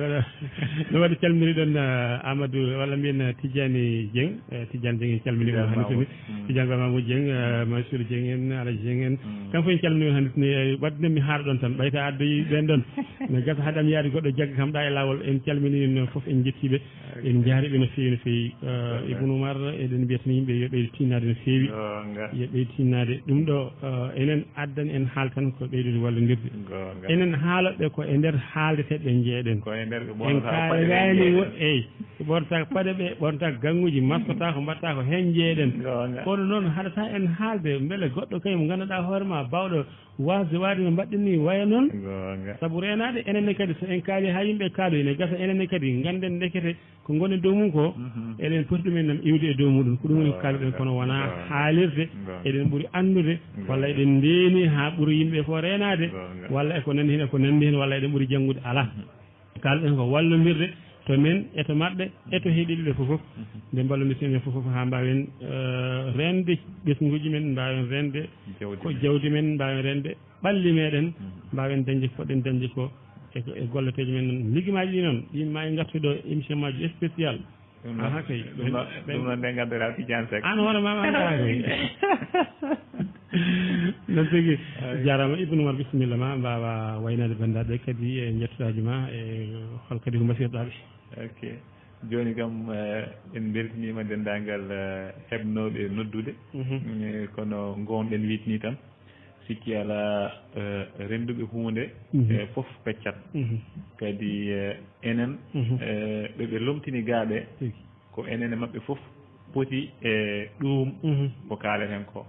no waɗi calminiɗon Amadou walla mbiyen Tidiane Dieng Tidiane Dieng en calminima hannde toni Tidiane Ba Mamadou Dieng Mansour Dieng en Alaji Dieng en kam fof en calminima hannde toni wadde mi haala ɗon tan ɓayta addoyi ɓen ɗon no gasa haɗam yaade goɗɗo jagga kam ɗa e lawol en calmini no foof en jettiɓe en jaariɓe no fewi no fewi Ibnu Umar eɗen mbiyatani yimɓe yo ɓeydo tinnade no fewi yo ɓeydo tinnade ɗum ɗo enen addani en haal tan ko ɓeydude wallodirde enen haaloɓe ko e nder haaldeteɓe jeeɗen en kaalani eyyi ɓortaka paɗe ɓe ɓortaka ganguji maskota ko mbatta ko hen jeeɗen kono noon haɗata en haalde beele goɗɗo kay mo ganduɗa hoorema bawɗo wasde waade no mbaɗɗen ni waya noon saabu renade enenne kadi so en kaali ha yimɓe kaalo ene gasa enenne kadi ganden ndekete ko gonen dow mum ko eɗen poti ɗumen nam iwde e dow muɗum ko ɗum woni ko kalɗen kono wona haalirde eɗen ɓuuri andude walla eɗen ndeeni ha ɓuuri yimɓe fo renade walla eko nandi hen eko nandi hen walla eɗen ɓuuri janggude ala kalɗen ko wallodirde to men eto mabɓe eto heeɗiɓe ɓe fof nde ballodirten ɓe fof ha mbawen rende ɓesguji men mbawen rende ko jawdi men mbawen rende ɓalli meɗen mbawen dañde ko poɗɗen dañde ko e golleteji men noon ligguimaji ɗi noon yimma e gartuɗo émission maji spécial aha kay ɗum noon nde gaddora Tidiane Seck an hoore mama anda koy noon tigui jarama Ibnu Umar bisimilla ma mbawa waynade bandiraɓe kadi e jettoɗaji ma e hol kadi ko mbasiytoɗaɓe ok joni kam en beltinima dendagal heɓnoɓe noddude kono gonɗen witni tan sikki ala renduɓe hunde e foof peccat kadi enen ɓeɓe lomtini gaaɓe ko enen e mabɓe foof poti e ɗum ko kaleten ko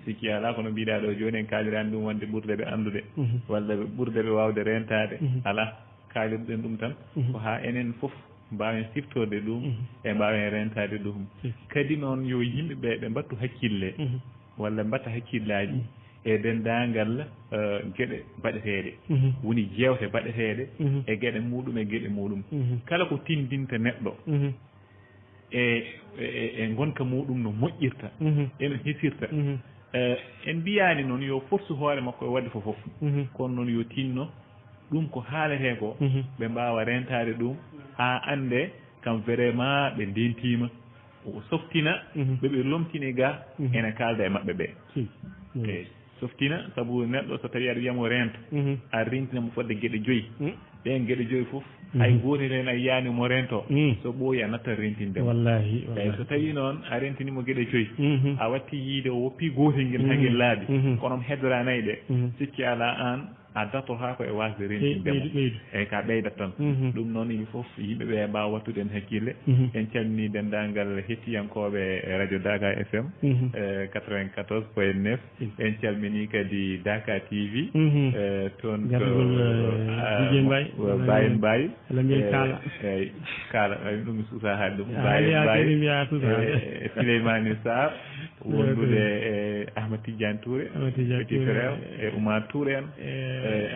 sikki ala kono mbiɗa ɗo joni en kalirani ɗum wonde ɓurdeɓe andude walla ɓurdeɓe wawde rentade ala kalirɗen ɗum tan ko ha enen foof mbawen siftorde ɗum e mbawen rentade ɗum kadi noon yo yimɓeɓe ɓe mbattu hakkille walla mbatta hakkillaji e dendagal gueɗe baɗeteɗe woni jewte baɗeteɗe e gueɗe muɗum e gueɗe muɗum kala ko tindinta neɗɗo e gonka muɗum no moƴƴirta eno hisirta en mbiyani noon yo force hoore makko e wadde fof kono noon yo tinno ɗum ko haalete ko ɓe mbawa rentade ɗum ha ande kam vraiment ɓe ndentima o softina ɓeɓe lomtini ga ene kalda e mabɓe ɓe eyyi softina saabu neɗɗo so tawi aɗa wiyamo rento a rentinamo fodde gueɗe joyyi ɗen gueɗe joyyi foof hay gotel hen a yiyani mo rento so ɓooyi a natta rentinde wallahi eyyi so tawi noon a rentinimo gueɗe joyyi a watti yiide o woppi gotel nguel ha nguel laaɓi kono heddoranayi ɗe sikki ala an a datotako e wasde rentindemo eyyi ka ɓeydat tan ɗum noon yimɓe foof yimɓeɓe mbawa wattude en hakkille en calmini dendagal hettiyankoɓe radio Dakar FM 94.9 en calmini kadi Dakar TV toon Baye Mbaye eyyi kala ɗum suusa haalde ɗum Baye Mbaye Souleymane Sarr wondude e Ahmad Tidiane Tuure petit frère e Umar Tuure en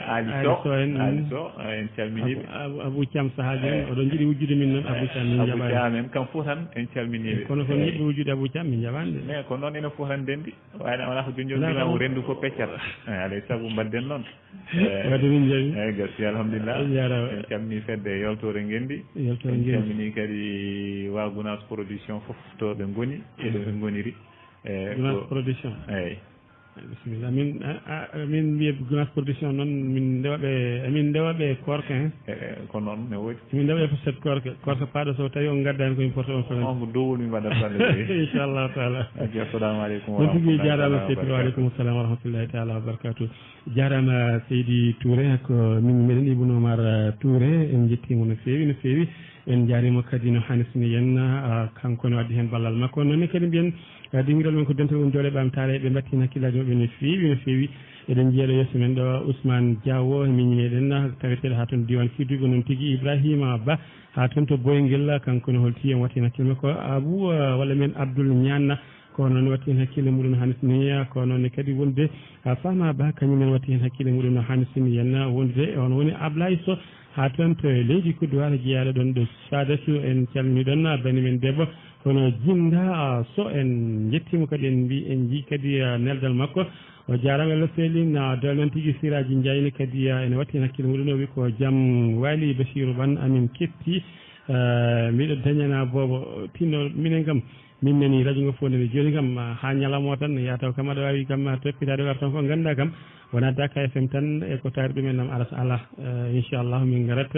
Ali Sow en calminiɓe Abou Thiam sahaji en oɗon jiiɗi wujjude min noon Abou Thiam min jaɓani Abou Thiam en kam fof tan en calminiɓe kono kon yiɗɓe wujjude Abou Thiam min jaɓani de mais ko noon enen fof tan dendi wala ko jonjogilamo rendu ko peccat alay saabu mbadden noon wadde min jawi eyyi gassi alhamdulillah en calmini fedde yewtore ngendi en calmini kadi Wagunas production foof to ɓe goni e ɗo ɓe goniri Gunas production eyyi bisimilla min mbiye gunas production noon min ndewaɓe korka hen ko noon ne woodi min ndewaɓe foset korka paaɗo so tawi on gaddani komin porte on on ko dowol min mbaɗat balle inchallahu taala assalamu aleykum on tigui jarama seydi waaleykum salam wa rahmatullahi taala wa barakatuh jarama seydi Tuure ko min meɗen Ibnu Umar Tuure en jettimo no fewi en jaarima kadi no hanisni yen kanko ne waddi hen ballal makko noonne kadi mbiyen dingiral men ko dental woni doole ɓamtare ɓe mbatti hakkillaji maɓɓe no fewi eɗen jeeɗo yesso men ɗo Ousmane Diawo min ñeeɗen taweteɗo ha toon diwan Fiduɓe noon tigui Ibrahima Ba ha toon to Boyguel kanko ne holti en watti hen hakkille makko Abou walla men Abdoul Nianna ko noon watti hen hakkille muɗum no hanisni ko noonne kadi wonde Fama Ba kañumen watti hen hakkille muɗum no hanisni yen wonde on woni Ablaye Sow ha toon to leydi Kodowar jeeyaɗo ɗon ɗo Sadatu en calmini ɗon banimen debbo kono Jinda So en jettimo kadi en mbi en jii kadi neldal makko o jarama Allah selin dol noon tigui Siraji Ndiayni kadi ene watti hen hakkille muɗum o wi ko jaam waali Basiiru ban amin ketti miɗo dañana bobo tinno minen kam min nani radio ngo fof nene joni kam ha ñalamo tan yataw kam aɗa wawi kam toppitade war tan ko ganduɗa kam wona Dakar FM tan e ko taari ɗumen nam ala inchallahu min garat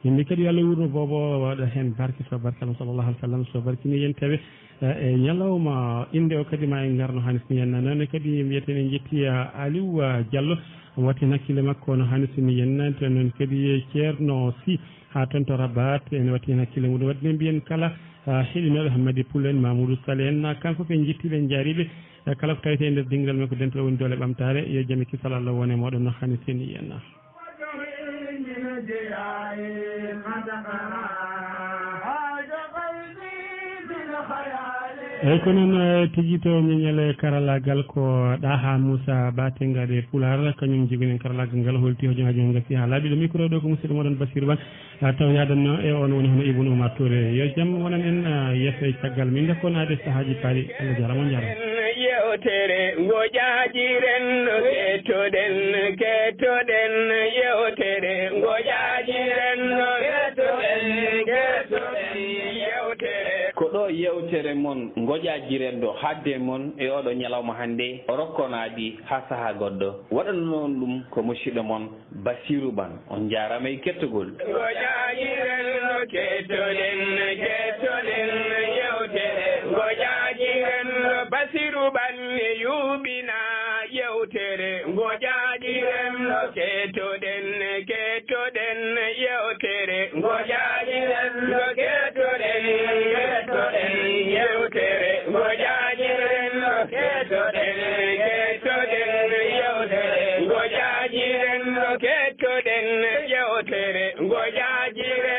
yimɓe kadi yo Allah wurno bobo waɗa hen barke so barkalam sallllahu alih w sallam so barkini yen tawe e ñalawma inde o kadi ma en garno hanisni yen noonne kadi mbiyeten en jetti Aliou Diallo omo watti hen hakkille makko no hanisni yen to noon kadi ceerno Sy ha toon to Rabat ene watti hen hakkille muɗum wadde mbiyen kala heɗinoɗo Hammadi Poulo en Mamoudou Sall en kanko ɓe jettiɓe en jaariɓe kala ko tawete e nder dingiral men ko dental woni doole ɓamtare yo jaami kisal Allah wone moɗon no hanisni yen eyyi ko noon tigui to ñeñele karallagal ko ɗaha Moussa Batengaɗe Pular kañum joguen karallagal ngal holti hojomaji men gasi ha laaɓi ɗo micro ɗo ko musidɗo moɗon Basiiru Ban taw yadanno e on woni hono Ibnu Umar Tuure yo jaam wonan en yesso e caggal min dakkonade sahaji paari Allah jarama on jarama yewtere ngoƴaaji renndo kettoɗen yewtere ngoƴaaji renndo kettoɗen yewtere ko ɗo yewtere moon ngoƴaaji renndo hadde moon e oɗo ñalawma hannde o rokkonaadi ha saha goɗɗo waɗano noon ɗum ko musiɗɗo moon Basiiru Ban on jarama e kettogol ngoƴaaji renndo kettoɗen yewtere ngoƴaaji renndo Basiiru Ban yuɓina yewtere ngoƴaaji renndo kettoɗen yewtere ngoƴaaji renndo kettoɗen yewtere ngoƴaaji renndo kettoɗen yewtere ngoƴaaji renndo kettoɗen yewtere ngoƴaaji renndo